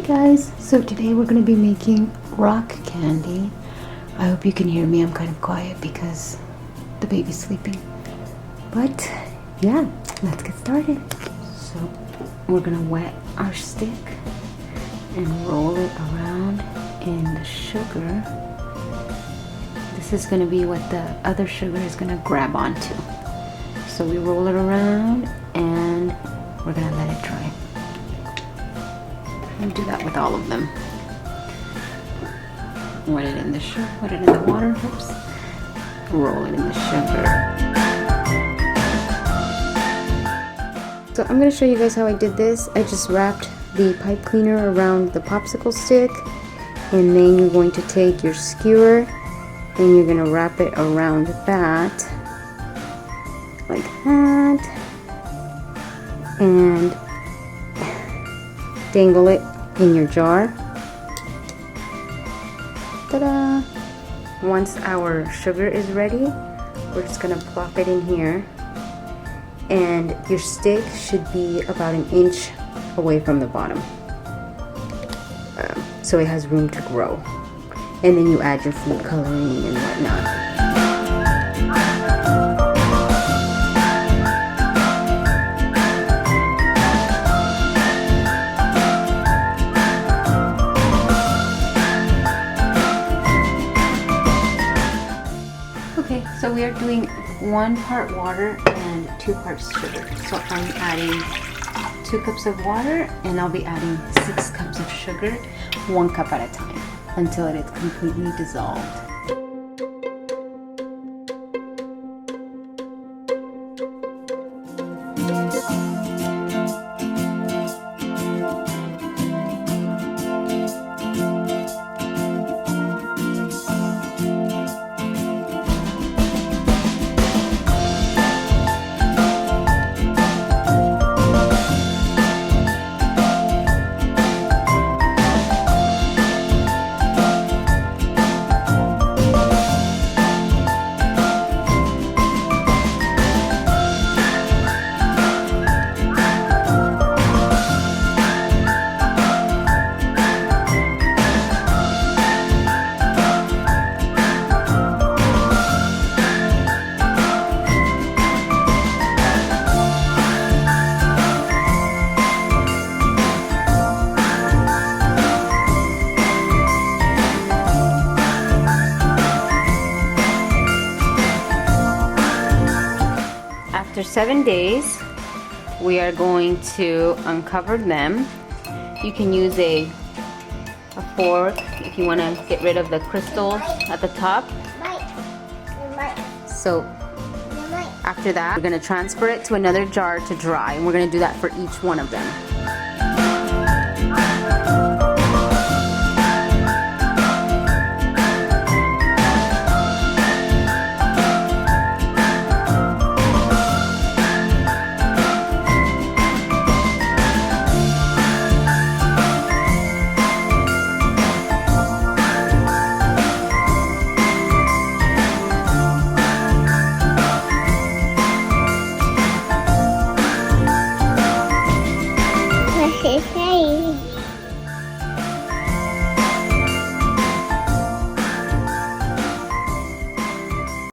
Guys, so today we're going to be making rock candy. I hope you can hear me. I'm kind of quiet because the baby's sleeping. But yeah, let's get started. So we're going to wet our stick and roll it around in the sugar. This is going to be what the other sugar is going to grab onto. So we roll it around and we're going to let it dry. And do that with all of them. Wet it in the sugar, put it in the water, oops. Roll it in the sugar. So I'm going to show you guys how I did this. I just wrapped the pipe cleaner around the popsicle stick, and then you're going to take your skewer and you're going to wrap it around that like that and dangle it in your jar. Ta-da! Once our sugar is ready, we're just gonna plop it in here, and your stick should be about an inch away from the bottom, so it has room to grow. And then you add your food coloring and whatnot. Okay, so we are doing 1 part water and 2 parts sugar. So I'm adding 2 cups of water, and I'll be adding 6 cups of sugar, 1 cup at a time, until it is completely dissolved. After 7 days, we are going to uncover them. You can use a fork if you want to get rid of the crystals at the top. So after that, we're going to transfer it to another jar to dry, and we're going to do that for each one of them.